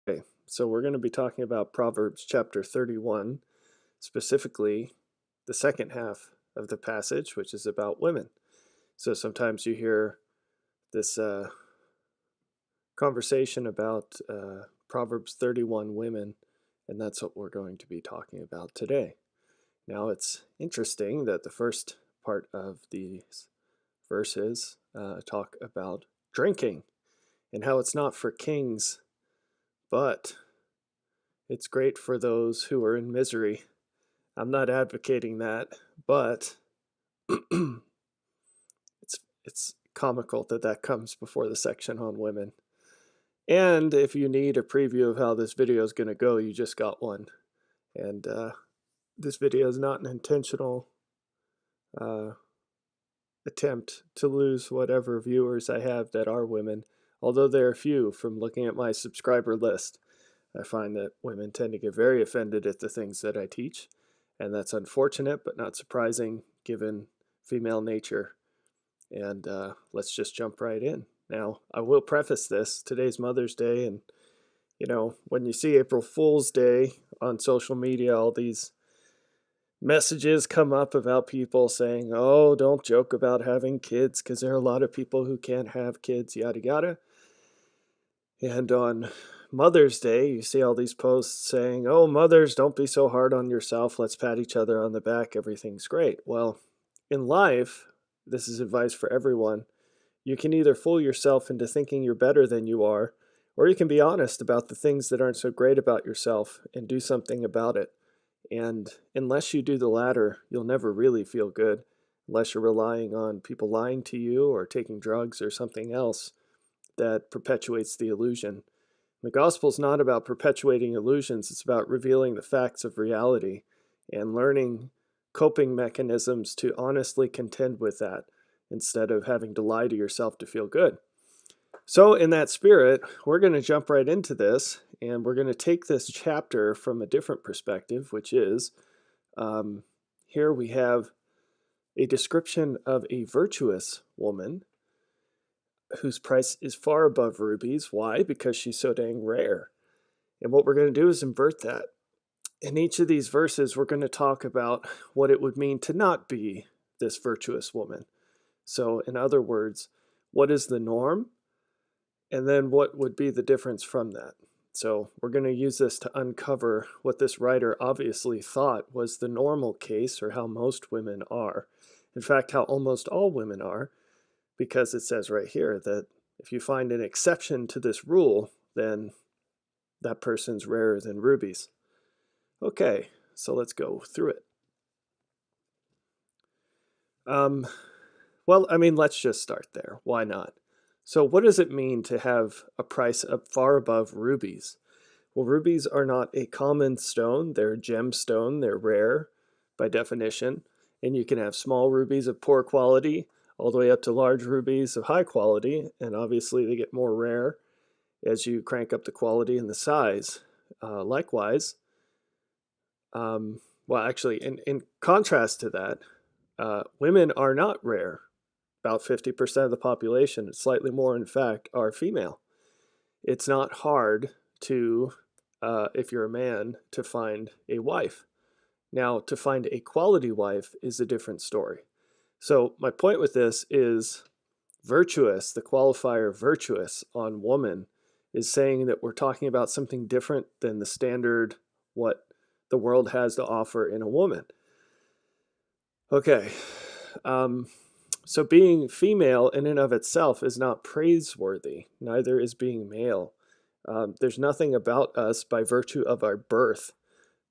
Okay, so we're going to be talking about Proverbs chapter 31, specifically the second half of the passage, which is about women. So sometimes you hear this conversation about Proverbs 31 women, and that's what we're going to be talking about today. Now, it's interesting that the first part of these verses talk about drinking and how it's not for kings, but it's great for those who are in misery. I'm not advocating that, but it's comical that that comes before the section on women. And if you need a preview of how this video is going to go, you just got one. And this video is not an intentional uh, attempt to lose whatever viewers I have that are women, although there are few. From looking at my subscriber list, I find that women tend to get very offended at the things that I teach, and that's unfortunate but not surprising given female nature. And let's just jump right in. Now, I will preface this. Today's Mother's Day, and when you see April Fool's Day on social media, all these messages come up about people saying, oh, don't joke about having kids because there are a lot of people who can't have kids, yada yada. And on Mother's Day, you see all these posts saying, oh, mothers, don't be so hard on yourself. Let's pat each other on the back. Everything's great. Well, in life, this is advice for everyone. You can either fool yourself into thinking you're better than you are, or you can be honest about the things that aren't so great about yourself and do something about it. And unless you do the latter, you'll never really feel good, unless you're relying on people lying to you or taking drugs or something else that perpetuates the illusion. The gospel's not about perpetuating illusions, it's about revealing the facts of reality and learning coping mechanisms to honestly contend with that instead of having to lie to yourself to feel good. So, in that spirit, we're going to jump right into this, and we're going to take this chapter from a different perspective, which is here we have a description of a virtuous woman whose price is far above rubies. Why? Because she's so dang rare. And what we're going to do is invert that. In each of these verses, we're going to talk about what it would mean to not be this virtuous woman. So, in other words, what is the norm? And then what would be the difference from that? So we're going to use this to uncover what this writer obviously thought was the normal case, or how most women are. In fact, how almost all women are, because it says right here that if you find an exception to this rule, then that person's rarer than rubies. Okay, so let's go through it. Let's just start there. Why not? So what does it mean to have a price up far above rubies? Well, rubies are not a common stone. They're a gemstone. They're rare by definition. And you can have small rubies of poor quality all the way up to large rubies of high quality. And obviously they get more rare as you crank up the quality and the size. Likewise, in contrast to that, women are not rare. About 50% of the population, slightly more in fact, are female. It's not hard to, if you're a man, to find a wife. Now, to find a quality wife is a different story. So my point with this is virtuous, the qualifier virtuous on woman, is saying that we're talking about something different than the standard, what the world has to offer in a woman. Okay. So being female in and of itself is not praiseworthy. Neither is being male. There's nothing about us by virtue of our birth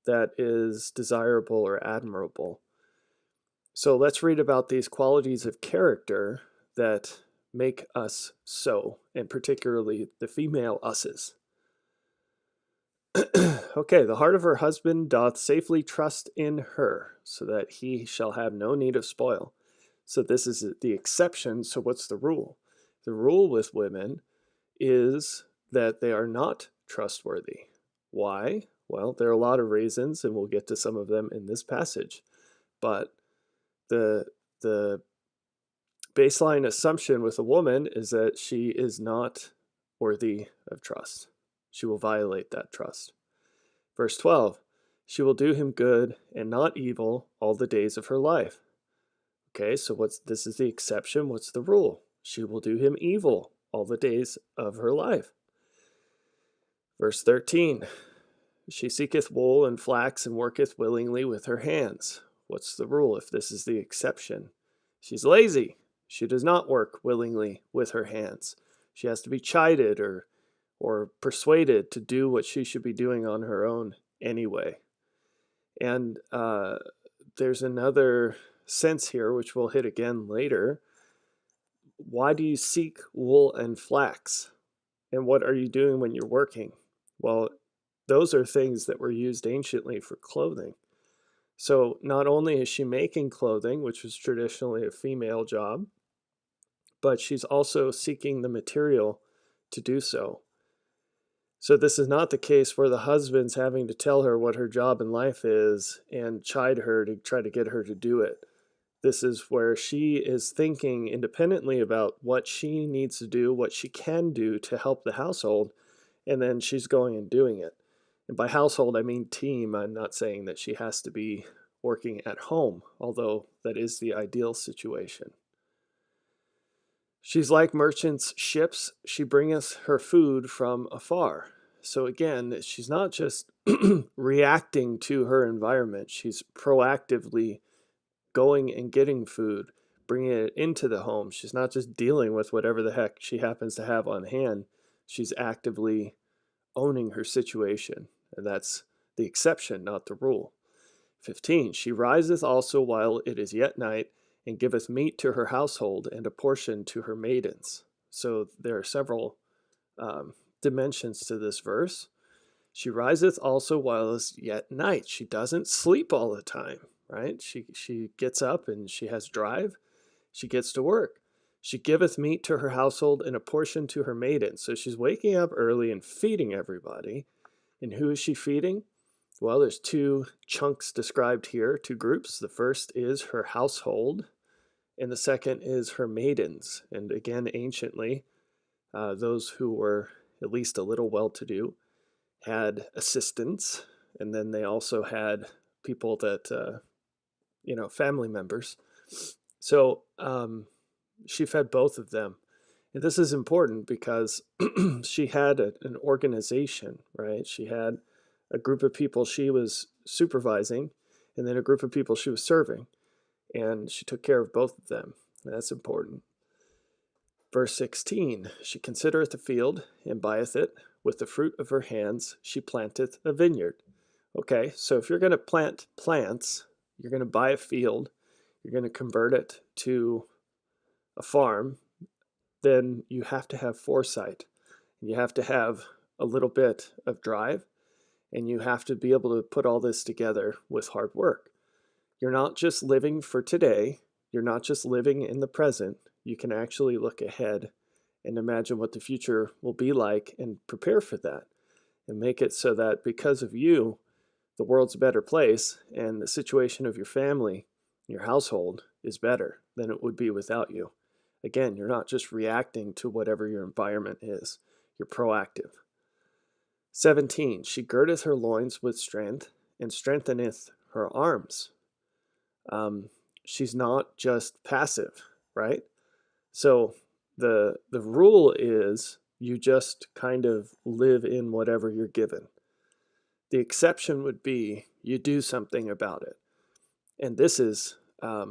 that is desirable or admirable. So let's read about these qualities of character that make us so, and particularly the female us's. Okay, the heart of her husband doth safely trust in her, so that he shall have no need of spoil. So this is the exception. So what's the rule? The rule with women is that they are not trustworthy. Why? Well, there are a lot of reasons, and we'll get to some of them in this passage. But the baseline assumption with a woman is that she is not worthy of trust. she will violate that trust. Verse 12, she will do him good and not evil all the days of her life. Okay, so this is the exception. What's the rule? She will do him evil all the days of her life. Verse 13, she seeketh wool and flax and worketh willingly with her hands. What's the rule if this is the exception? She's lazy. She does not work willingly with her hands. She has to be chided or persuaded to do what she should be doing on her own anyway. And there's another sense here, which we'll hit again later. Why do you seek wool and flax? And what are you doing when you're working? Well, those are things that were used anciently for clothing. So not only is she making clothing, which was traditionally a female job, but she's also seeking the material to do so. So this is not the case where the husband's having to tell her what her job in life is and chide her to try to get her to do it. This is where she is thinking independently about what she needs to do, what she can do to help the household, and then she's going and doing it. And by household, I mean team. I'm not saying that she has to be working at home, although that is the ideal situation. She's like merchants' ships. She bringeth her food from afar. So again, she's not just reacting to her environment. She's proactively going and getting food, bringing it into the home. She's not just dealing with whatever the heck she happens to have on hand. She's actively owning her situation. And that's the exception, not the rule. 15, she riseth also while it is yet night, and giveth meat to her household, and a portion to her maidens. So there are several dimensions to this verse. She riseth also while it is yet night. She doesn't sleep all the time, right? She gets up and she has drive. She gets to work. She giveth meat to her household and a portion to her maidens. So she's waking up early and feeding everybody. And who is she feeding? Well, there's two chunks described here, two groups. The first is her household, and the second is her maidens. And again, anciently, those who were at least a little well-to-do had assistants, and then they also had people that, family members. So she fed both of them. And this is important because she had an organization, right? She had a group of people she was supervising, and then a group of people she was serving. And she took care of both of them. That's important. Verse 16, she considereth the field and buyeth it. With the fruit of her hands she planteth a vineyard. Okay, so if you're going to plant plants, you're going to buy a field, you're going to convert it to a farm, then you have to have foresight. You have to have a little bit of drive, and you have to be able to put all this together with hard work. You're not just living for today. You're not just living in the present. You can actually look ahead and imagine what the future will be like and prepare for that and make it so that because of you, the world's a better place and the situation of your family, your household is better than it would be without you. Again, you're not just reacting to whatever your environment is. You're proactive. 17, she girdeth her loins with strength and strengtheneth her arms. She's not just passive, right? So the rule is you just kind of live in whatever you're given. The exception would be you do something about it. And this is a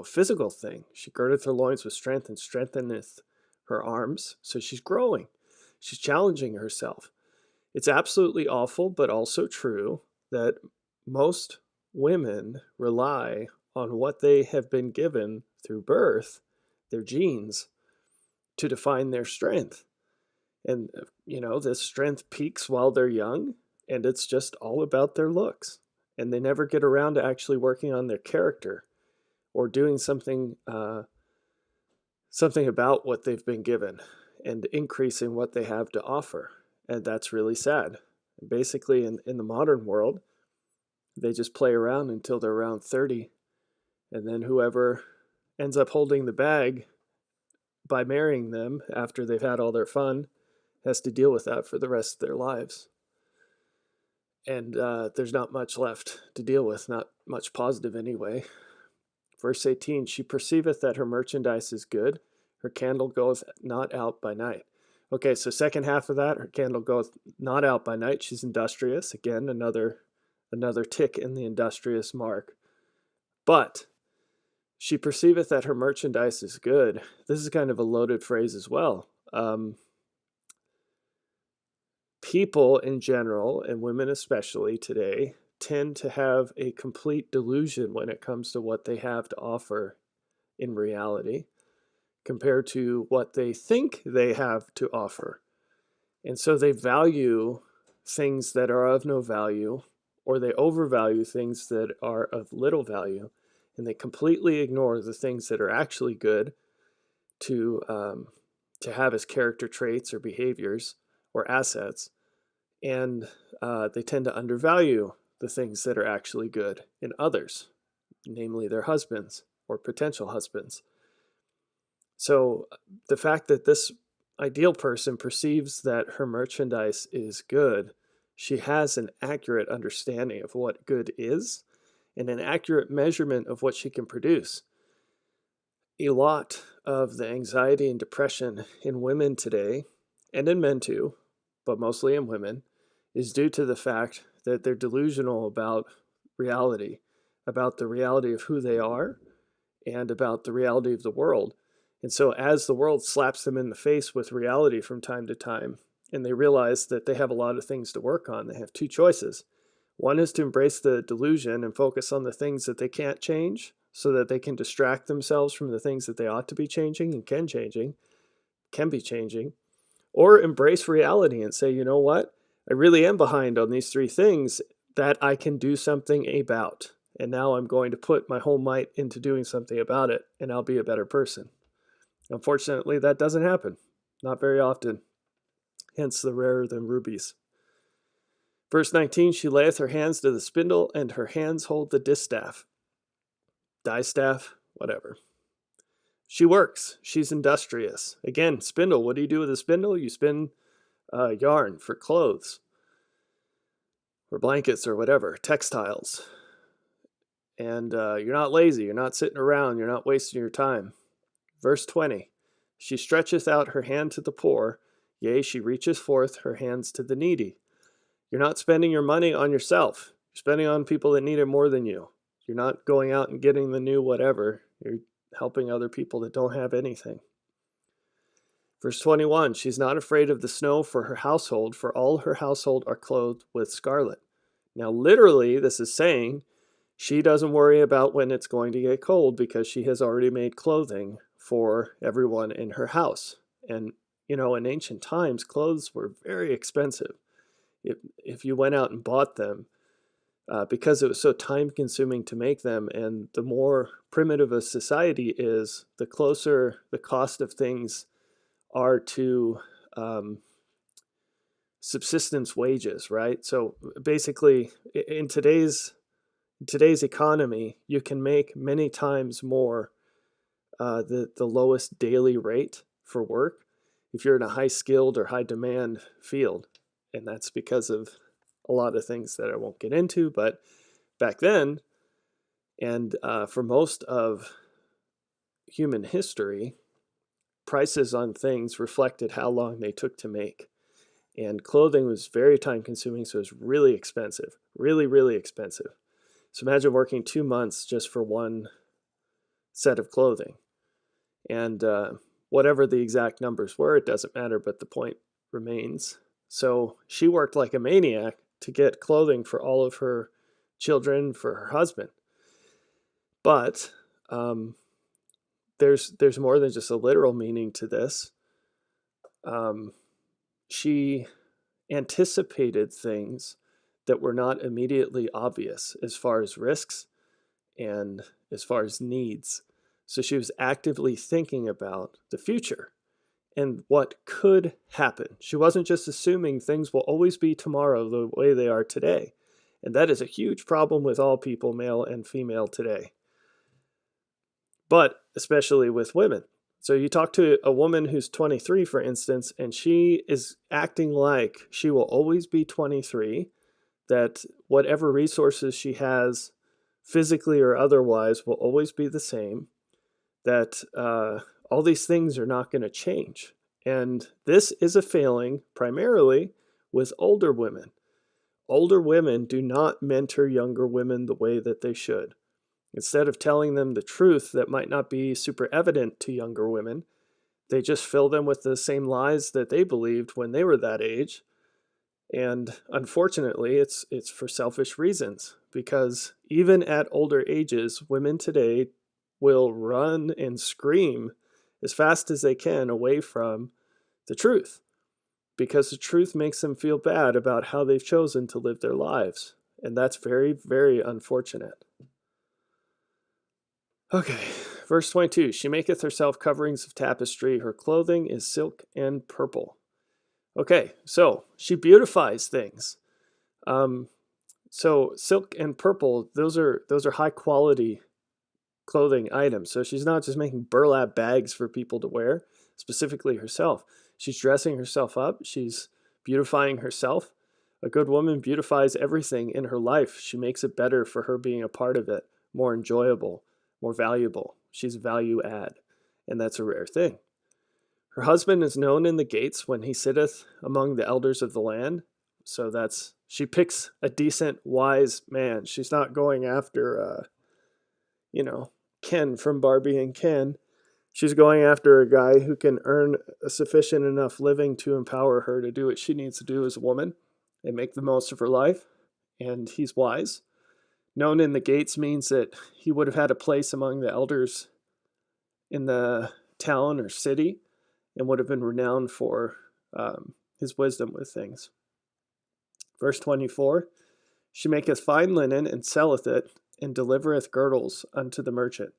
physical thing. She girdeth her loins with strength and strengtheneth her arms. So she's growing. She's challenging herself. It's absolutely awful, but also true that most women rely on what they have been given through birth, their genes, to define their strength. And, this strength peaks while they're young, and it's just all about their looks. And they never get around to actually working on their character or doing something about what they've been given and increasing what they have to offer. And that's really sad. Basically, in the modern world, they just play around until they're around 30. And then whoever ends up holding the bag by marrying them after they've had all their fun has to deal with that for the rest of their lives. And there's not much left to deal with, not much positive anyway. Verse 18, she perceiveth that her merchandise is good, her candle goeth not out by night. Okay, so second half of that, her candle goeth not out by night. She's industrious. Again, another tick in the industrious mark. But she perceiveth that her merchandise is good. This is kind of a loaded phrase as well. People in general, and women especially today, tend to have a complete delusion when it comes to what they have to offer in reality compared to what they think they have to offer. And so they value things that are of no value, or they overvalue things that are of little value, and they completely ignore the things that are actually good to have as character traits or behaviors or assets. And they tend to undervalue the things that are actually good in others, namely their husbands or potential husbands. So the fact that this ideal person perceives that her merchandise is good, she has an accurate understanding of what good is and an accurate measurement of what she can produce. A lot of the anxiety and depression in women today, and in men too, but mostly in women, is due to the fact that they're delusional about reality, about the reality of who they are, and about the reality of the world. And so as the world slaps them in the face with reality from time to time, and they realize that they have a lot of things to work on, they have two choices. One is to embrace the delusion and focus on the things that they can't change so that they can distract themselves from the things that they ought to be changing and can be changing. Or embrace reality and say, you know what? I really am behind on these three things that I can do something about. And now I'm going to put my whole might into doing something about it, and I'll be a better person. Unfortunately, that doesn't happen. Not very often. Hence the rarer than rubies. Verse 19, she layeth her hands to the spindle, and her hands hold the distaff. Distaff, whatever. She works. She's industrious. Again, spindle. What do you do with a spindle? You spin yarn for clothes or blankets or whatever, textiles. And you're not lazy. You're not sitting around. You're not wasting your time. Verse 20, she stretcheth out her hand to the poor. Yea, she reacheth forth her hands to the needy. You're not spending your money on yourself. You're spending on people that need it more than you. You're not going out and getting the new whatever. You're helping other people that don't have anything. Verse 21, she's not afraid of the snow for her household, for all her household are clothed with scarlet. Now, literally, this is saying she doesn't worry about when it's going to get cold because she has already made clothing for everyone in her house. And, you know, in ancient times, clothes were very expensive. If you went out and bought them, because it was so time-consuming to make them, and the more primitive a society is, the closer the cost of things are to subsistence wages, right? So basically, in today's economy, you can make many times more the lowest daily rate for work if you're in a high-skilled or high-demand field. And that's because of a lot of things that I won't get into. But back then, and for most of human history, prices on things reflected how long they took to make. And clothing was very time-consuming, so it was really expensive. Really, really expensive. So imagine working 2 months just for one set of clothing. And whatever the exact numbers were, it doesn't matter, but the point remains. So she worked like a maniac to get clothing for all of her children, for her husband. But there's more than just a literal meaning to this. She anticipated things that were not immediately obvious as far as risks and as far as needs. So she was actively thinking about the future and what could happen. She wasn't just assuming things will always be tomorrow the way they are today. And that is a huge problem with all people, male and female, today. But especially with women. So you talk to a woman who's 23, for instance, and she is acting like she will always be 23, that whatever resources she has, physically or otherwise, will always be the same, that all these things are not going to change. And this is a failing primarily with older women. Older women do not mentor younger women the way that they should. Instead of telling them the truth that might not be super evident to younger women, they just fill them with the same lies that they believed when they were that age. And unfortunately, it's for selfish reasons, because even at older ages, women today will run and scream as fast as they can away from the truth, because the truth makes them feel bad about how they've chosen to live their lives. And that's very, very unfortunate. Okay, verse 22. She maketh herself coverings of tapestry. Her clothing is silk and purple. Okay, so she beautifies things. So silk and purple, those are high quality clothing items. So she's not just making burlap bags for people to wear, specifically herself. She's dressing herself up. She's beautifying herself. A good woman beautifies everything in her life. She makes it better for her being a part of it, more enjoyable, more valuable. She's a value add, and that's a rare thing. Her husband is known in the gates when he sitteth among the elders of the land. So she picks a decent, wise man. She's not going after, Ken from Barbie and Ken. She's going after a guy who can earn a sufficient enough living to empower her to do what she needs to do as a woman and make the most of her life. And he's wise. Known in the gates means that he would have had a place among the elders in the town or city, and would have been renowned for his wisdom with things. Verse 24, she maketh fine linen and selleth it, and delivereth girdles unto the merchant.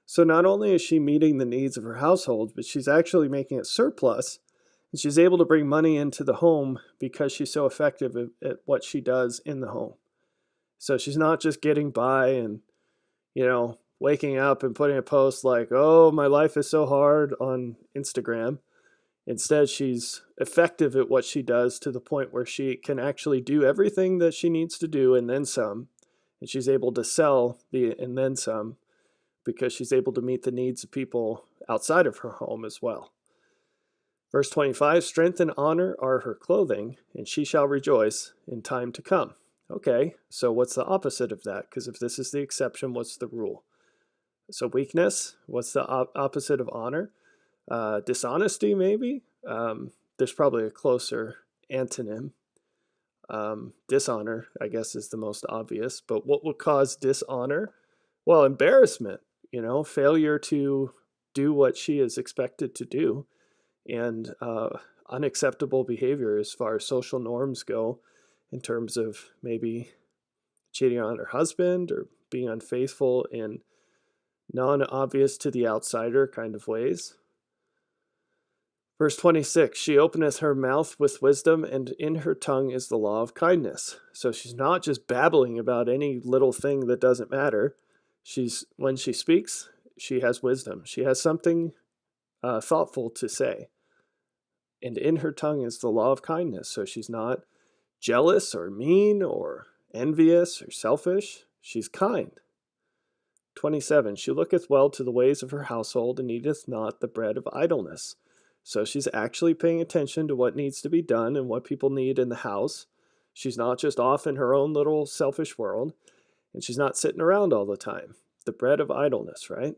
So not only is she meeting the needs of her household, but she's actually making it surplus, and she's able to bring money into the home because she's so effective at what she does in the home. So she's not just getting by and, waking up and putting a post like, oh, my life is so hard on Instagram. Instead, she's effective at what she does to the point where she can actually do everything that she needs to do and then some. And she's able to sell and then some, because she's able to meet the needs of people outside of her home as well. Verse 25, strength and honor are her clothing, and she shall rejoice in time to come. Okay, so what's the opposite of that? Because if this is the exception, what's the rule? So weakness, what's the opposite of honor? Dishonesty, maybe? There's probably a closer antonym. Dishonor, I guess, is the most obvious. But what would cause dishonor? Well, embarrassment, failure to do what she is expected to do, and unacceptable behavior as far as social norms go, in terms of maybe cheating on her husband or being unfaithful in non-obvious to the outsider kind of ways. Verse 26, she openeth her mouth with wisdom, and in her tongue is the law of kindness. So she's not just babbling about any little thing that doesn't matter. When she speaks, she has wisdom. She has something thoughtful to say. And in her tongue is the law of kindness. So she's not jealous or mean or envious or selfish. She's kind. 27, she looketh well to the ways of her household, and eateth not the bread of idleness. So she's actually paying attention to what needs to be done and what people need in the house. She's not just off in her own little selfish world, and she's not sitting around all the time. The bread of idleness, right?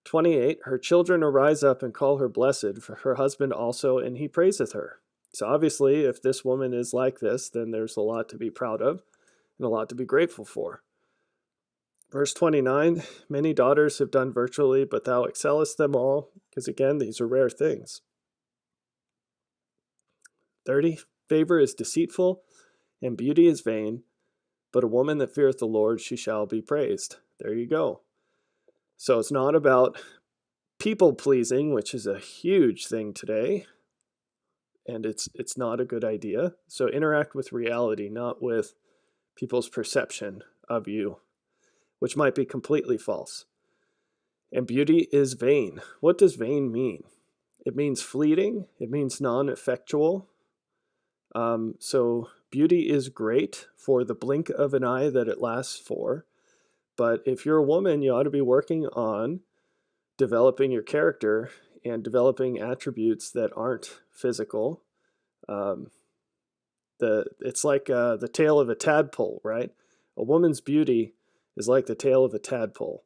28, her children arise up and call her blessed, for her husband also, and he praiseth her. So obviously, if this woman is like this, then there's a lot to be proud of and a lot to be grateful for. Verse 29, many daughters have done virtually, but thou excellest them all, because again, these are rare things. 30, favor is deceitful, and beauty is vain, but a woman that feareth the Lord, she shall be praised. There you go. So it's not about people pleasing, which is a huge thing today, and it's not a good idea. So interact with reality, not with people's perception of you, which might be completely false. And beauty is vain. What does vain mean? It means fleeting. It means non-effectual. So beauty is great for the blink of an eye that it lasts for. But if you're a woman, you ought to be working on developing your character and developing attributes that aren't physical. Um, it's like the tail of a tadpole, right? A woman's beauty is like the tail of a tadpole.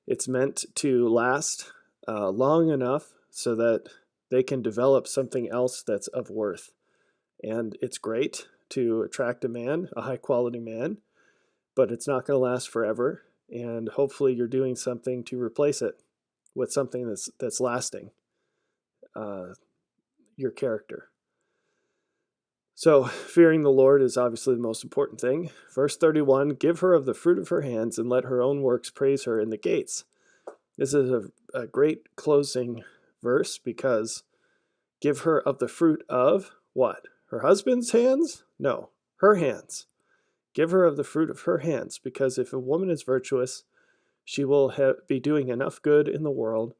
It's meant to last long enough so that they can develop something else that's of worth. And it's great to attract a man, a high quality man, but it's not going to last forever. And hopefully you're doing something to replace it with something that's lasting, your character. So fearing the Lord is obviously the most important thing. Verse 31, give her of the fruit of her hands and let her own works praise her in the gates. This is a great closing verse because give her of the fruit of what? Her husband's hands? No, her hands. Give her of the fruit of her hands, because if a woman is virtuous, she will be doing enough good in the world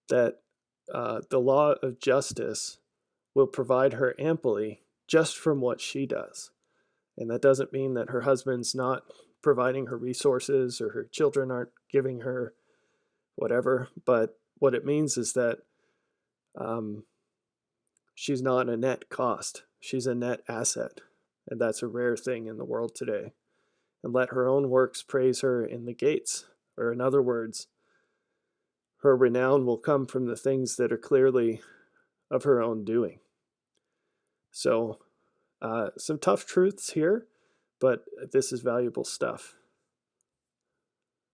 that the law of justice will provide her amply just from what she does. And that doesn't mean that her husband's not providing her resources or her children aren't giving her whatever, but what it means is that she's not a net cost. She's a net asset, and that's a rare thing in the world today. And let her own works praise her in the gates, or in other words, her renown will come from the things that are clearly of her own doing. So some tough truths here, but this is valuable stuff.